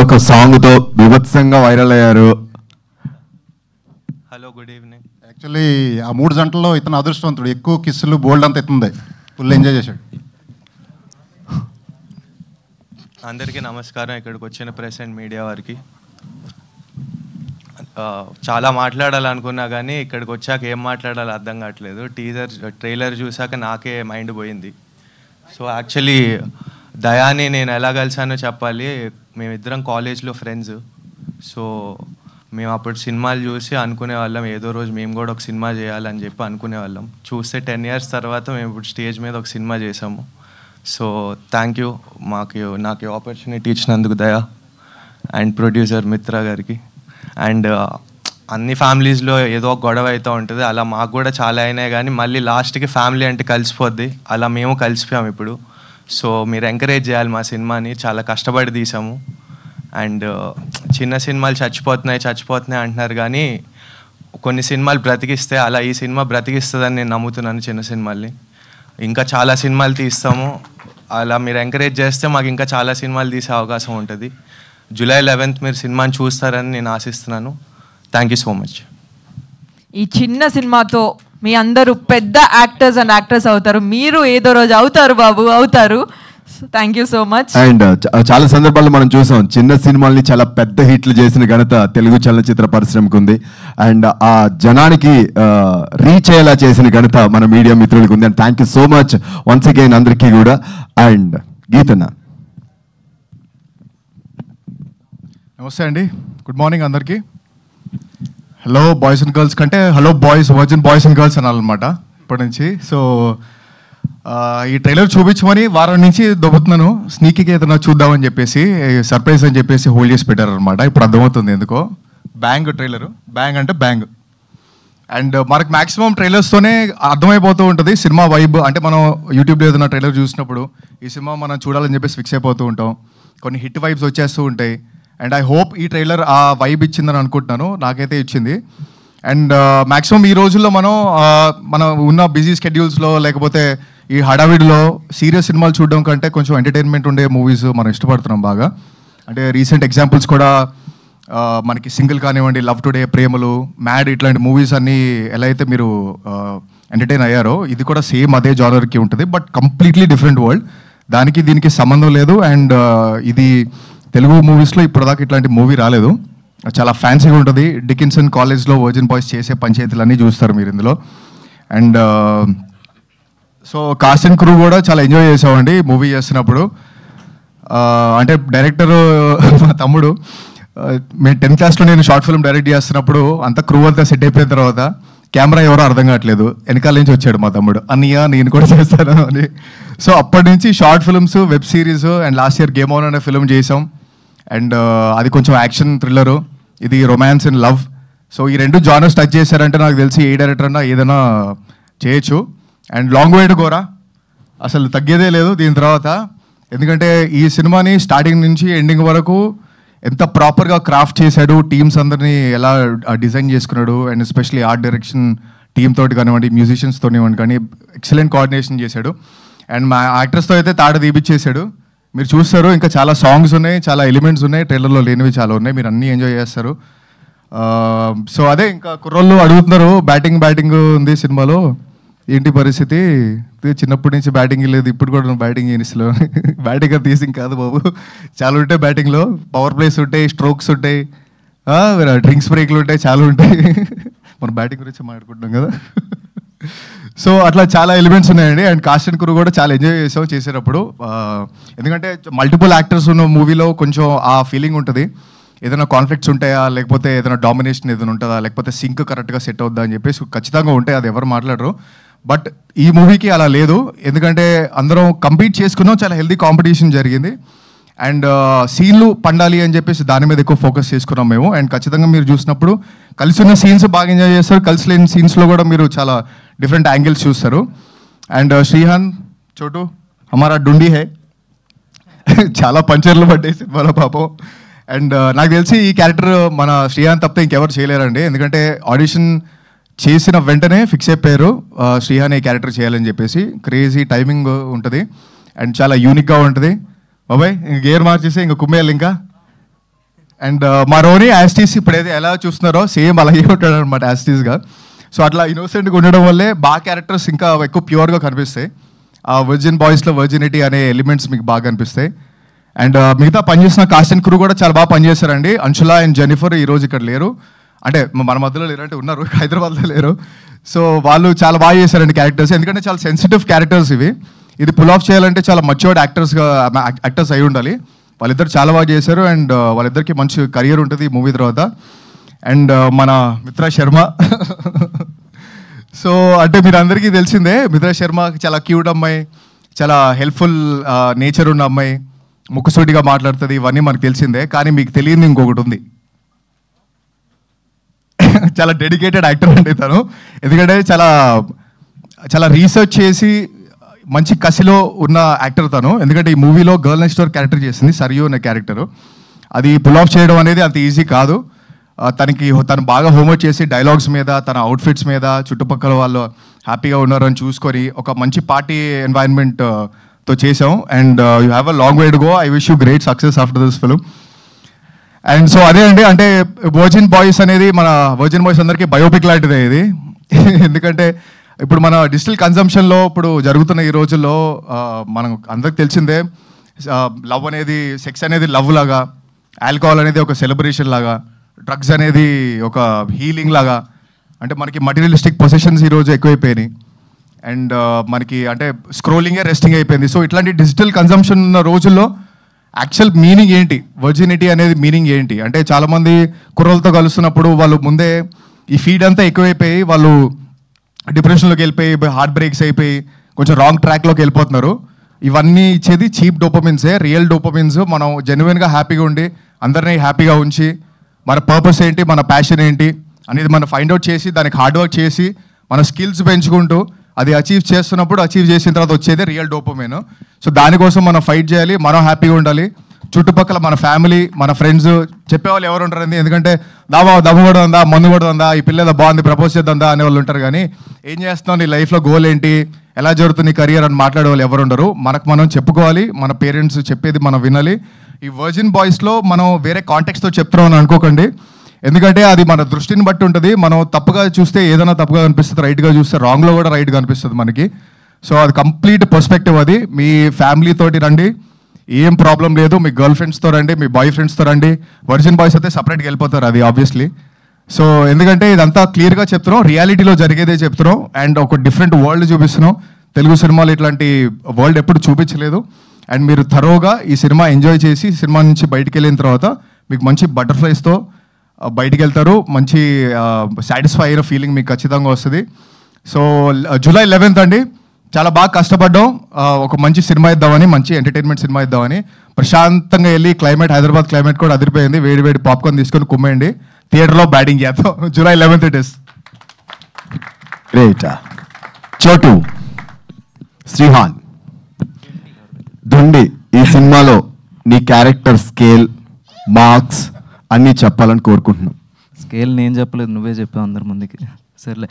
ఒక సాంగ్తో బీభత్సంగా వైరల్ అయ్యారు. Hello, good evening. యాక్చువల్లీ ఆ 3 గంటల్లో ఇతను అదృష్టవంతుడు. ఎక్కువ కిస్సులు బోల్డ్ అంత ఎత్తుంది, ఫుల్ ఎంజాయ్ చేశాడు. అందరికీ నమస్కారం. ఇక్కడికి వచ్చిన ప్రెస్ అండ్ మీడియా వారికి. చాలా మాట్లాడాలనుకున్నా కానీ ఇక్కడికి వచ్చాక ఏం మాట్లాడాలో అర్థం కావట్లేదు. ట్రైలర్ చూసాక నాకే మైండ్ పోయింది. సో యాక్చువల్లీ దయాని నేను ఎలా కలిసానో చెప్పాలి. మేమిద్దరం కాలేజ్లో ఫ్రెండ్స్. సో మేము అప్పుడు సినిమాలు చూసి అనుకునే వాళ్ళం ఏదో రోజు మేము కూడా ఒక సినిమా చేయాలని చెప్పి అనుకునే వాళ్ళం. చూస్తే 10 years తర్వాత మేము ఇప్పుడు స్టేజ్ మీద ఒక సినిమా చేసాము. సో థ్యాంక్ యూ నాకు ఆపర్చునిటీ ఇచ్చినందుకు దయా అండ్ ప్రొడ్యూసర్ మిత్రా గారికి. అండ్ అన్ని ఫ్యామిలీస్లో ఏదో ఒక గొడవ అవుతూ ఉంటుంది. అలా మాకు కూడా చాలా అయినాయి, కానీ మళ్ళీ లాస్ట్కి ఫ్యామిలీ అంటే కలిసిపోద్ది. అలా మేము కలిసిపోయాము ఇప్పుడు. సో మీరు ఎంకరేజ్ చేయాలి మా సినిమాని. చాలా కష్టపడి తీసాము. అండ్ చిన్న సినిమాలు చచ్చిపోతున్నాయి అంటున్నారు, కానీ కొన్ని సినిమాలు బ్రతికిస్తే అలా ఈ సినిమా బ్రతికిస్తుందని నేను నమ్ముతున్నాను. చిన్న సినిమాల్ని ఇంకా చాలా సినిమాలు తీస్తాము. అలా మీరు ఎంకరేజ్ చేస్తే మాకు ఇంకా చాలా సినిమాలు తీసే అవకాశం ఉంటుంది. July 11th మీరు సినిమాని చూస్తారని నేను ఆశిస్తున్నాను. Thank you so much. ఈ చిన్న సినిమాతో మీ అందరూ పెద్ద యాక్టర్స్ అవుతారు. మీరు ఏదో రోజు అవుతారు బాబు, అవుతారు. Thank you so much. And చాలా సందర్భాల్లో మనం చూసాం చిన్న సినిమాల్ని చాలా పెద్ద హిట్లు చేసిన ఘనత తెలుగు చలనచిత్ర పరిశ్రమకు ఉంది. అండ్ ఆ జనానికి రీచ్ అయ్యేలా చేసిన ఘనత మన మీడియా మిత్రులకు ఉంది. And thank you so much once again అందరికీ కూడా. అండ్ గీతన్న, నమస్తే అండి, గుడ్ మార్నింగ్ అందరికీ. హలో బాయ్స్ అండ్ గర్ల్స్ కంటే hello boys, virgin boys and girls అనాలన్నమాట ఇప్పటి నుంచి. సో ఈ ట్రైలర్ చూపించమని వారం నుంచి దొబ్బుతున్నాను. స్నీకీకి ఏదైనా చూద్దామని చెప్పేసి సర్ప్రైజ్ అని చెప్పేసి హోల్డ్ చేసి పెట్టారనమాట. ఇప్పుడు అర్థమవుతుంది ఎందుకో. బ్యాంగ్ ట్రైలరు, బ్యాంగ్ అంటే బ్యాంగ్. అండ్ మనకు మ్యాక్సిమం ట్రైలర్స్తోనే అర్థమైపోతూ ఉంటుంది సినిమా వైబ్. అంటే మనం యూట్యూబ్లో ఏదైనా ట్రైలర్ చూసినప్పుడు ఈ సినిమా మనం చూడాలని చెప్పేసి ఫిక్స్ అయిపోతూ ఉంటాం. కొన్ని హిట్ వైబ్స్ వచ్చేస్తూ ఉంటాయి. అండ్ ఐ హోప్ ఈ ట్రైలర్ ఆ వైబ్ ఇచ్చిందని అనుకుంటున్నాను. నాకైతే ఇచ్చింది. అండ్ మ్యాక్సిమం ఈ రోజుల్లో మనం ఉన్న బిజీ స్కెడ్యూల్స్లో లేకపోతే ఈ హడావిడిలో సీరియస్ సినిమాలు చూడడం కంటే కొంచెం ఎంటర్టైన్మెంట్ ఉండే మూవీస్ మనం ఇష్టపడుతున్నాం బాగా. అంటే రీసెంట్ ఎగ్జాంపుల్స్ కూడా మనకి సింగిల్ కానివ్వండి, లవ్ టుడే, ప్రేమలు, మ్యాడ్, ఇట్లాంటి మూవీస్ అన్నీ ఎలా అయితే మీరు ఎంటర్టైన్ అయ్యారో ఇది కూడా సేమ్ అదే జానర్కి ఉంటుంది. But completely different world. దానికి దీనికి సంబంధం లేదు. అండ్ ఇది తెలుగు మూవీస్లో ఇప్పటిదాకా ఇట్లాంటి మూవీ రాలేదు. చాలా ఫ్యాన్సీగా ఉంటుంది. డికిన్సన్ కాలేజ్లో వర్జిన్ బాయ్స్ చేసే పంచాయతీలన్నీ చూస్తారు మీరు ఇందులో. And so cost and crew కూడా చాలా ఎంజాయ్ చేసామండి మూవీ చేస్తున్నప్పుడు. అంటే డైరెక్టర్ మా తమ్ముడు, మేము 10th క్లాస్లో నేను షార్ట్ ఫిల్మ్ డైరెక్ట్ చేస్తున్నప్పుడు అంతా క్రూ అంతా సెట్ అయిపోయిన తర్వాత కెమెరా ఎవరో అర్థం కావట్లేదు, వెనకాల నుంచి వచ్చాడు మా తమ్ముడు, అన్నయ్య నేను కూడా చేస్తాను అని. సో అప్పటి నుంచి short films, web series, and last year game on అనే ఫిల్మ్ చేసాం. అండ్ అది కొంచెం యాక్షన్ థ్రిల్లరు, ఇది రొమాన్స్ అండ్ లవ్. సో ఈ 2 జానర్స్ టచ్ చేశారంటే నాకు తెలిసి ఏ డైరెక్టర్ అన్నా ఏదైనా చేయొచ్చు. And long way to Gora, అసలు తగ్గేదే లేదు దీని తర్వాత. ఎందుకంటే ఈ సినిమాని స్టార్టింగ్ నుంచి ఎండింగ్ వరకు ఎంత ప్రాపర్గా క్రాఫ్ట్ చేశాడు, టీమ్స్ అందరినీ ఎలా డిజైన్ చేసుకున్నాడు. And especially art direction team తోటి కానివ్వండి, మ్యూజిషియన్స్ తోనివ్వండి, కానీ ఎక్సలెంట్ కోఆర్డినేషన్ చేశాడు. అండ్ మా యాక్టర్స్తో అయితే తాట తీపిచ్చేసాడు. మీరు చూస్తారు, ఇంకా చాలా సాంగ్స్ ఉన్నాయి, చాలా ఎలిమెంట్స్ ఉన్నాయి, ట్రైలర్లో లేనివి చాలా ఉన్నాయి. మీరు అన్నీ ఎంజాయ్ చేస్తారు. సో అదే, ఇంకా కుర్రోళ్ళు అడుగుతున్నారు బ్యాటింగ్ ఉంది సినిమాలో, ఏంటి పరిస్థితి? చిన్నప్పటి నుంచి బ్యాటింగ్ లేదు, ఇప్పుడు కూడా బ్యాటింగ్ చేయనిస్లో. బ్యాటింగ్ తీసింగ్ కాదు బాబు, చాలా ఉంటాయి బ్యాటింగ్లో. పవర్ ప్లేస్ ఉంటాయి, స్ట్రోక్స్ ఉంటాయి, డ్రింక్స్ బ్రేక్లు ఉంటాయి, చాలా ఉంటాయి. మనం బ్యాటింగ్ గురించి మాట్లాడుకుంటున్నాం కదా. సో అట్లా చాలా ఎలిమెంట్స్ ఉన్నాయండి. అండ్ కాస్ట్ అండ్ క్రూ కూడా చాలా ఎంజాయ్ చేసేటప్పుడు. ఎందుకంటే మల్టిపుల్ యాక్టర్స్ ఉన్న మూవీలో కొంచెం ఆ ఫీలింగ్ ఉంటుంది. ఏదైనా కాన్ఫ్లిక్ట్స్ ఉంటాయా, లేకపోతే ఏదైనా డామినేషన్ ఏదైనా ఉంటుందా, లేకపోతే సింక్ కరెక్ట్గా సెట్ అవుద్దా అని చెప్పేసి ఖచ్చితంగా ఉంటాయి, అది ఎవరు మాట్లాడరు. బట్ ఈ మూవీకి అలా లేదు. ఎందుకంటే అందరం కంపీట్ చేసుకున్నాం, చాలా హెల్దీ కాంపిటీషన్ జరిగింది. అండ్ సీన్లు పండాలి అని చెప్పేసి దాని మీద ఎక్కువ ఫోకస్ చేసుకున్నాం మేము. అండ్ ఖచ్చితంగా మీరు చూసినప్పుడు కలిసి ఉన్న సీన్స్ బాగా ఎంజాయ్ చేస్తారు, కలిసి లేని సీన్స్లో కూడా మీరు చాలా డిఫరెంట్ యాంగిల్స్ చూస్తారు. అండ్ శ్రీహాన్ చోటు హమారా డుండి హే, చాలా పంచర్లు పడ్డాయి సినిమాలో పాపం. అండ్ నాకు తెలిసి ఈ క్యారెక్టర్ మన శ్రీహాన్ తప్పితే ఇంకెవరు చేయలేరండి. ఎందుకంటే ఆడిషన్ చేసిన వెంటనే ఫిక్స్ అయిపోయారు శ్రీహాన్ ఈ క్యారెక్టర్ చేయాలని చెప్పేసి. క్రేజీ టైమింగ్ ఉంటుంది అండ్ చాలా యూనిక్గా ఉంటుంది. బాబాయ్ ఇంక గేర్ మార్చేసి ఇంక కుమ్మేయాలి. ఇంకా అండ్ మా రోని యాస్టీస్ ఇప్పుడు ఏది ఎలా చూస్తున్నారో సేమ్ అలాగే ఉంటాడు అనమాట యాస్టీస్గా. సో అట్లా ఇన్నోసెంట్గా ఉండడం వల్లే బాగా క్యారెక్టర్స్ ఇంకా ఎక్కువ ప్యూర్గా కనిపిస్తాయి. ఆ వర్జిన్ బాయ్స్లో వర్జినిటీ అనే ఎలిమెంట్స్ మీకు బాగా కనిపిస్తాయి. అండ్ మిగతా పనిచేసిన కాస్ట్ అండ్ క్రూ కూడా చాలా బాగా పనిచేశారండి. అంశులా అండ్ జెనిఫర్ ఈరోజు ఇక్కడ లేరు, అంటే మన మధ్యలో లేరంటే ఉన్నారు, హైదరాబాద్లో లేరు. సో వాళ్ళు చాలా బాగా చేశారండి క్యారెక్టర్స్, ఎందుకంటే చాలా సెన్సిటివ్ క్యారెక్టర్స్ ఇవి. ఇది పుల్ ఆఫ్ చేయాలంటే చాలా మచ్యూర్డ్ యాక్టర్స్ అయి ఉండాలి. వాళ్ళిద్దరు చాలా బాగా చేశారు అండ్ వాళ్ళిద్దరికి మంచి కెరియర్ ఉంటుంది ఈ మూవీ తర్వాత. అండ్ మన మిత్రా శర్మ సో అంటే మీరు అందరికీ తెలిసిందే, మిత్రా శర్మ చాలా క్యూట్ అమ్మాయి, చాలా హెల్ప్ఫుల్ నేచర్ ఉన్న అమ్మాయి, ముక్కుసూటిగా మాట్లాడుతుంది, ఇవన్నీ మనకు తెలిసిందే. కానీ మీకు తెలియదు ఇంకొకటి ఉంది, చాలా డెడికేటెడ్ యాక్టర్ అండి తను. ఎందుకంటే చాలా రీసెర్చ్ చేసి మంచి కసిలో ఉన్న యాక్టర్ తను. ఎందుకంటే ఈ మూవీలో గర్ల్ నెక్స్ట్ డోర్ క్యారెక్టర్ చేసింది సరియు అనే క్యారెక్టరు. అది పుల్ ఆఫ్ చేయడం అనేది అంత ఈజీ కాదు. తను బాగా హోంవర్క్ చేసి డైలాగ్స్ మీద, తన అవుట్ఫిట్స్ మీద, చుట్టుపక్కల వాళ్ళు హ్యాపీగా ఉన్నారని చూసుకొని ఒక మంచి పార్టీ ఎన్వైరన్మెంట్తో చేసాం. And you have a long way to go. I wish you great success after this film. And so అదే అండి, అంటే వర్జిన్ బాయ్స్ అనేది మన వర్జిన్ బాయ్స్ అందరికీ బయోపిక్ లాంటిదే ఇది. ఎందుకంటే ఇప్పుడు మన డిజిటల్ కన్జంప్షన్లో ఇప్పుడు జరుగుతున్న ఈ రోజుల్లో మనం అందరికి తెలిసిందే, లవ్ అనేది, సెక్స్ అనేది లవ్ లాగా, ఆల్కహాల్ అనేది ఒక సెలబ్రేషన్ లాగా, డ్రగ్స్ అనేది ఒక హీలింగ్ లాగా, అంటే మనకి మటీరియలిస్టిక్ పొజిషన్స్ ఈరోజు ఎక్కువైపోయినాయి. అండ్ మనకి అంటే స్క్రోలింగే రెస్టింగ్ అయిపోయింది. సో ఇట్లాంటి డిజిటల్ కన్జంప్షన్ ఉన్న రోజుల్లో యాక్చువల్ మీనింగ్ ఏంటి, వర్జినిటీ అనేది మీనింగ్ ఏంటి అంటే చాలామంది కుర్రలతో కలుస్తున్నప్పుడు వాళ్ళు ముందే ఈ ఫీడ్ అంతా ఎక్కువైపోయి వాళ్ళు డిప్రెషన్లోకి వెళ్ళిపోయి, హార్ట్ బ్రేక్స్ అయిపోయి కొంచెం రాంగ్ ట్రాక్లోకి వెళ్ళిపోతున్నారు. ఇవన్నీ ఇచ్చేది చీప్ డోపమిన్సే. రియల్ డోపమిన్స్ మనం జెన్యున్గా హ్యాపీగా ఉండి అందరినీ హ్యాపీగా ఉంచి మన పర్పస్ ఏంటి, మన ప్యాషన్ ఏంటి అనేది మనం ఫైండ్ అవుట్ చేసి దానికి హార్డ్ వర్క్ చేసి మన స్కిల్స్ పెంచుకుంటూ అది అచీవ్ చేస్తున్నప్పుడు, అచీవ్ చేసిన తర్వాత వచ్చేది రియల్ డోపమైన్. సో దానికోసం మనం ఫైట్ చేయాలి, మనం హ్యాపీగా ఉండాలి. చుట్టుపక్కల మన ఫ్యామిలీ, మన ఫ్రెండ్స్ చెప్పేవాళ్ళు ఎవరు ఉంటారండి, ఎందుకంటే దమ్ము కూడా ఉందా, మందు కూడా ఉందా, ఈ పిల్లల బాగుంది ప్రపోజ్ చేద్దా అనే వాళ్ళు ఉంటారు. కానీ ఏం చేస్తున్నావు, నీ లైఫ్లో గోల్ ఏంటి, ఎలా జరుగుతుంది కెరియర్ అని మాట్లాడే వాళ్ళు ఎవరు ఉండరు. మనకు మనం చెప్పుకోవాలి, మన పేరెంట్స్ చెప్పేది మనం వినాలి. ఈ వర్జిన్ బాయ్స్లో మనం వేరే కాంటెక్స్తో చెప్తున్నాం అని అనుకోకండి, ఎందుకంటే అది మన దృష్టిని బట్టి ఉంటుంది. మనం తప్పుగా చూస్తే ఏదైనా తప్పుగా కనిపిస్తుంది, రైట్గా చూస్తే రాంగ్లో కూడా రైట్గా కనిపిస్తుంది మనకి. సో అది కంప్లీట్ పర్స్పెక్టివ్. అది మీ ఫ్యామిలీతోటి రండి, ఏం ప్రాబ్లం లేదు. మీ గర్ల్ ఫ్రెండ్స్తో రండి, మీ బాయ్ ఫ్రెండ్స్తో రండి. వర్జిన్ బాయ్స్ అయితే సపరేట్గా వెళ్ళిపోతారు, అది ఆబ్వియస్లీ. సో ఎందుకంటే ఇదంతా క్లియర్గా చెప్తున్నాం, రియాలిటీలో జరిగేదే చెప్తున్నాం అండ్ ఒక డిఫరెంట్ వరల్డ్ చూపిస్తున్నాం. తెలుగు సినిమాలు ఇట్లాంటి వరల్డ్ ఎప్పుడు చూపించలేదు. అండ్ మీరు థరోగా ఈ సినిమా ఎంజాయ్ చేసి సినిమా నుంచి బయటికి వెళ్ళిన తర్వాత మీకు మంచి బటర్ఫ్లైస్తో బయటికి వెళ్తారు, మంచి సాటిస్ఫై అయిన ఫీలింగ్ మీకు ఖచ్చితంగా వస్తుంది. సో జూలై 11th అండి, చాలా బాగా కష్టపడ్డాం ఒక మంచి సినిమా ఇద్దామని, మంచి ఎంటర్టైన్మెంట్ సినిమా ఇద్దామని. ప్రశాంతంగా వెళ్ళి క్లైమేట్, హైదరాబాద్ క్లైమేట్ కూడా అదిరిపోయింది. వేడి వేడి పాప్కార్న్ తీసుకొని కుమ్మేయండి, థియేటర్లో బ్యాటింగ్ చేద్దాం. July 11th it is. Great. చోటు శ్రీహాన్ దుండి, ఈ సినిమాలో నీ క్యారెక్టర్ స్కేల్, మార్క్స్ అన్నీ చెప్పాలని కోరుకుంటున్నాం. స్కేల్ నేను చెప్పలేదు, నువ్వే చెప్పావు అందరి ముందుకి. సర్లే,